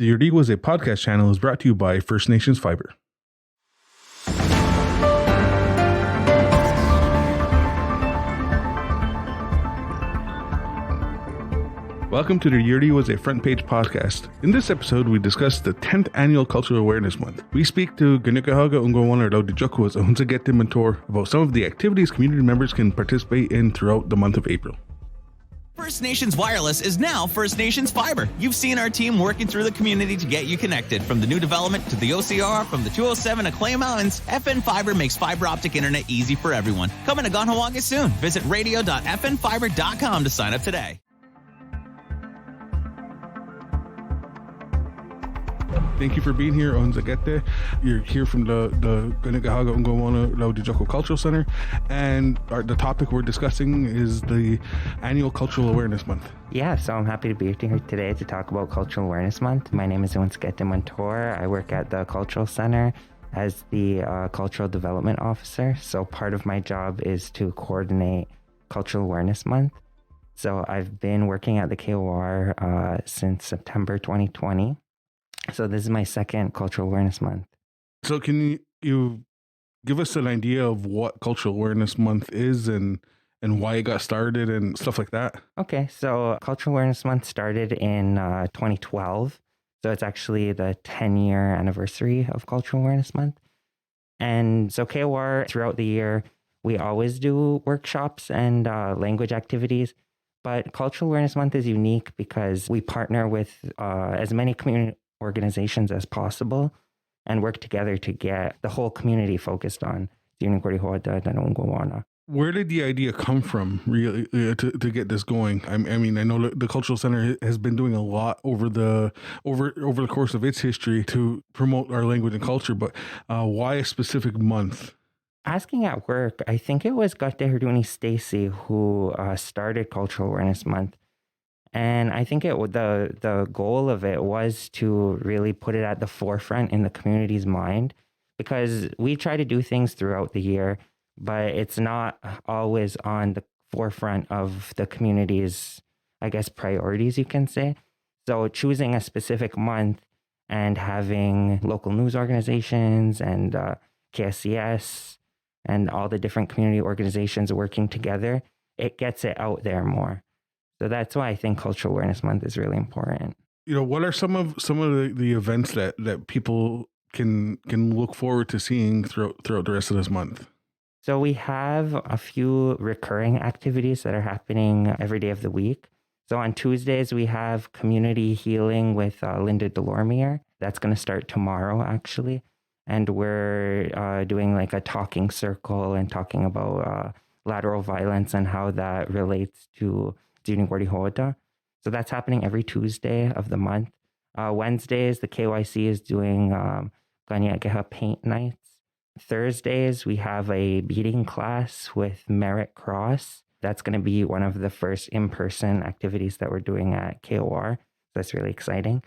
The Iorì wase podcast channel is brought to you by First Nations Fiber. Welcome to the Iorì wase front page podcast. In this episode, we discuss the 10th annual Cultural Awareness Month. We speak to Kanien'kehá, Onkwawenna, Roatitiohkwa's Ohontsakehte Montour about some of the activities community members can participate in throughout the month of April. First Nations Wireless is now First Nations Fiber. You've seen our team working through the community to get you connected. From the new development to the OCR, from the 207 to Clay Mountains, FN Fiber makes fiber optic internet easy for everyone. Coming to Ganhawaga soon. Visit radio.fnfiber.com to sign up today. Thank you for being here, Ohontsakehte. You're here from the Kanien'kehá, Onkwawenna, Roatitiohkwa Cultural Center, and the topic we're discussing is the annual Cultural Awareness Month. Yeah, so I'm happy to be here today to talk about Cultural Awareness Month. My name is Ohontsakehte Montour. I work at the Cultural Center as the Cultural Development Officer. So part of my job is to coordinate Cultural Awareness Month. So I've been working at the KOR since September 2020. So this is my second Cultural Awareness Month. So can you give us an idea of what Cultural Awareness Month is and why it got started and stuff like that? Okay, so Cultural Awareness Month started in 2012. So it's actually the 10-year anniversary of Cultural Awareness Month. And so KOR, throughout the year, we always do workshops and language activities. But Cultural Awareness Month is unique because we partner with as many community organizations as possible and work together to get the whole community focused on Onkwawenna. Where did the idea come from, really, to get this going? I mean, I know the Cultural Center has been doing a lot over the course of its history to promote our language and culture, but why a specific month? Asking at work, I think it was Gateherduni Stacy who started Cultural Awareness Month. And I think the goal of it was to really put it at the forefront in the community's mind, because we try to do things throughout the year, but it's not always on the forefront of the community's, I guess, priorities, you can say. So choosing a specific month and having local news organizations and KSCS and all the different community organizations working together, it gets it out there more. So that's why I think Cultural Awareness Month is really important. You know, what are some of the events that people can look forward to seeing throughout the rest of this month? So we have a few recurring activities that are happening every day of the week. So on Tuesdays, we have community healing with Linda Delormier. That's going to start tomorrow, actually. And we're doing like a talking circle and talking about lateral violence and how that relates to So that's happening every Tuesday of the month. Wednesdays, the KYC is doing Kanien'kehá paint nights. Thursdays, we have a beading class with Merit Cross. That's going to be one of the first in-person activities that we're doing at KOR. That's really exciting.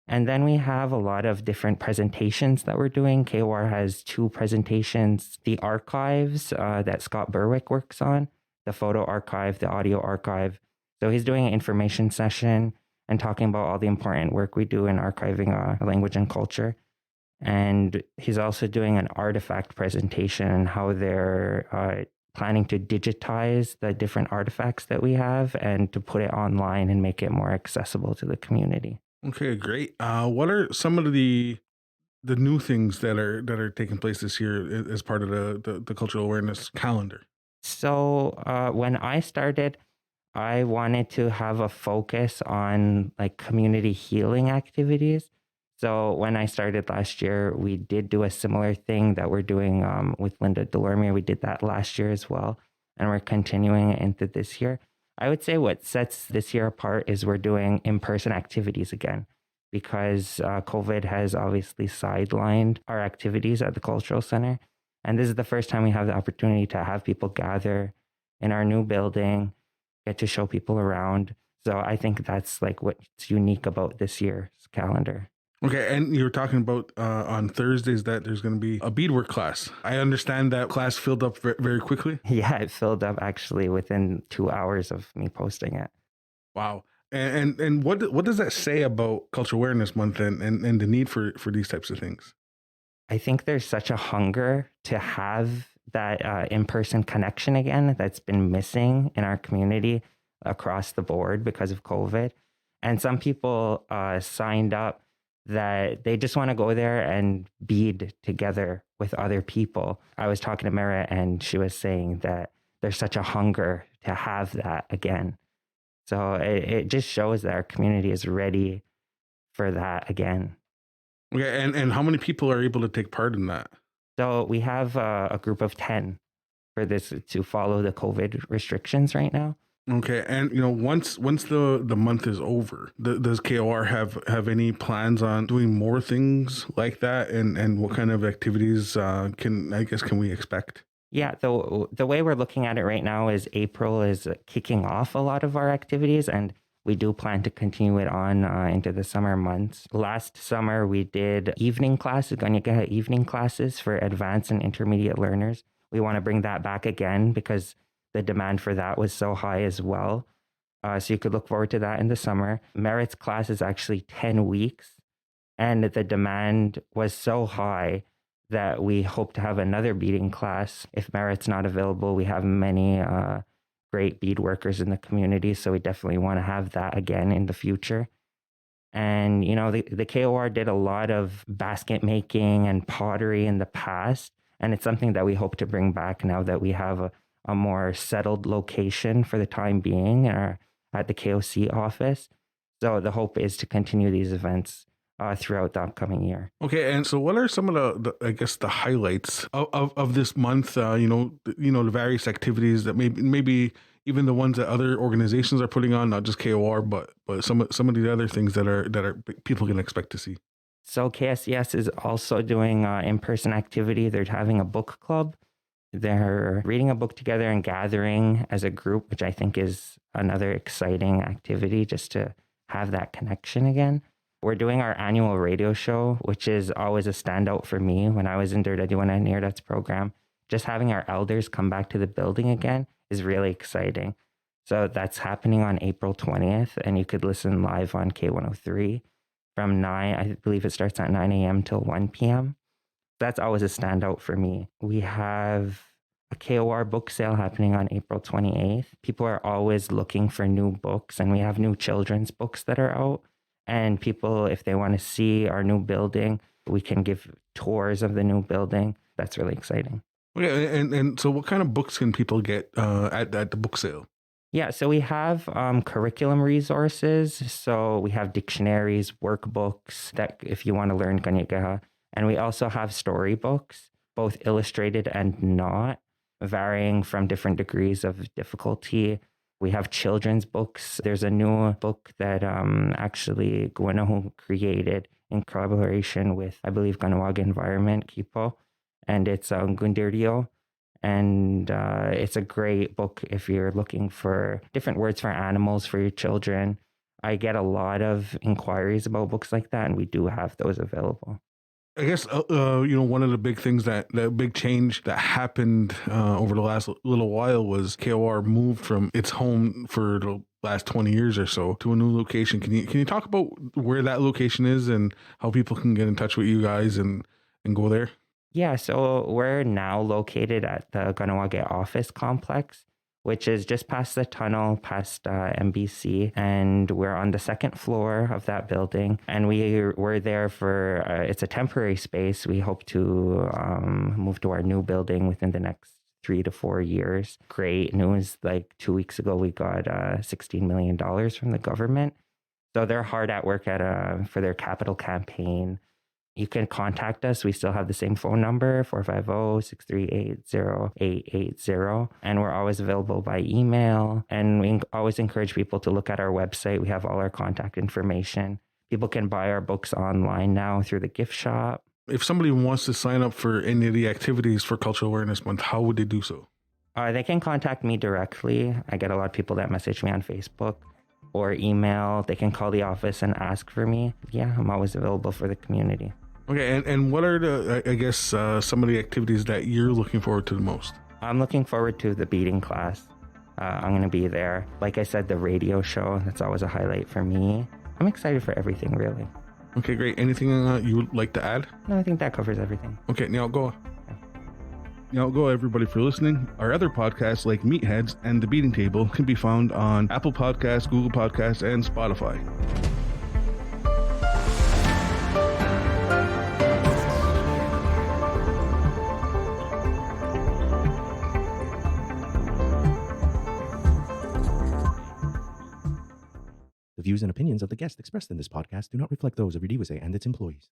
And then we have a lot of different presentations that we're doing. KOR has 2 presentations: the archives that Scott Berwick works on, the photo archive, the audio archive. So he's doing an information session and talking about all the important work we do in archiving language and culture. And he's also doing an artifact presentation and how they're planning to digitize the different artifacts that we have and to put it online and make it more accessible to the community. Okay, great. What are some of the new things that are taking place this year as part of the cultural awareness calendar? So when I started, I wanted to have a focus on like community healing activities. So when I started last year, we did do a similar thing that we're doing with Linda Delormier. We did that last year as well, and we're continuing it into this year. I would say what sets this year apart is we're doing in-person activities again, because COVID has obviously sidelined our activities at the Cultural Center. And this is the first time we have the opportunity to have people gather in our new building, get to show people around. So I think that's like what's unique about this year's calendar. Okay, and you were talking about on Thursdays that there's going to be a beadwork class. I understand that class filled up very quickly. Yeah, it filled up actually within 2 hours of me posting it. Wow. And what does that say about Cultural Awareness Month and the need for these types of things? I think there's such a hunger to have that in-person connection again that's been missing in our community across the board because of COVID. And some people signed up that they just want to go there and bead together with other people. I was talking to Mara and she was saying that there's such a hunger to have that again. So it just shows that our community is ready for that again. Okay, and how many people are able to take part in that? So we have a group of 10 for this to follow the COVID restrictions right now. Okay, and once the month is over, does KOR have any plans on doing more things like that, and what kind of activities can we expect? Yeah, the way we're looking at it right now is April is kicking off a lot of our activities, and we do plan to continue it on into the summer months. Last summer, we did evening classes, Kanien'kehá evening classes for advanced and intermediate learners. We want to bring that back again because the demand for that was so high as well. So you could look forward to that in the summer. Merit's class is actually 10 weeks, and the demand was so high that we hope to have another beading class. If Merit's not available, we have many great bead workers in the community, so we definitely want to have that again in the future. And, the KOR did a lot of basket making and pottery in the past, and it's something that we hope to bring back now that we have a more settled location for the time being at the KOC office. So the hope is to continue these events throughout the upcoming year. Okay, and so what are some of the highlights of this month? The various activities that maybe even the ones that other organizations are putting on, not just KOR, but some of the other things that are people can expect to see. So KSES is also doing in-person activity. They're having a book club. They're reading a book together and gathering as a group, which I think is another exciting activity just to have that connection again. We're doing our annual radio show, which is always a standout for me. When I was in Dirdadywana Near-That's program, just having our elders come back to the building again is really exciting. So that's happening on April 20th, and you could listen live on K103 from 9, I believe it starts at 9 a.m. till 1 p.m. That's always a standout for me. We have a KOR book sale happening on April 28th. People are always looking for new books, and we have new children's books that are out. And people, if they want to see our new building, we can give tours of the new building. That's really exciting. Okay, and so what kind of books can people get at the book sale? Yeah, so we have curriculum resources. So we have dictionaries, workbooks that if you want to learn Kanien'kehá. And we also have storybooks, both illustrated and not, varying from different degrees of difficulty. We have children's books. There's a new book that actually Onkwawenna created in collaboration with, I believe, Kahnawake Environment, Kipo, and it's Gundirdio. And it's a great book if you're looking for different words for animals for your children. I get a lot of inquiries about books like that, and we do have those available. I guess, one of the big things the big change that happened over the last little while was KOR moved from its home for the last 20 years or so to a new location. Can you talk about where that location is and how people can get in touch with you guys and go there? Yeah, so we're now located at the Kahnawake office complex, which is just past the tunnel, past MBC, and we're on the second floor of that building. And we're there for, it's a temporary space. We hope to move to our new building within the next 3 to 4 years. Great news, like 2 weeks ago, we got $16 million from the government. So they're hard at work for their capital campaign. You can contact us. We still have the same phone number, 450-638-0880. And we're always available by email. And we always encourage people to look at our website. We have all our contact information. People can buy our books online now through the gift shop. If somebody wants to sign up for any of the activities for Cultural Awareness Month, how would they do so? They can contact me directly. I get a lot of people that message me on Facebook or email. They can call the office and ask for me. Yeah, I'm always available for the community. Okay, and what are some of the activities that you're looking forward to the most? I'm looking forward to the beading class. I'm going to be there. Like I said, the radio show, that's always a highlight for me. I'm excited for everything, really. Okay, great. Anything you would like to add? No, I think that covers everything. Okay, now go. Now go, everybody, for listening. Our other podcasts like Meatheads and The Beating Table can be found on Apple Podcasts, Google Podcasts, and Spotify. The views and opinions of the guests expressed in this podcast do not reflect those of Iorì and its employees.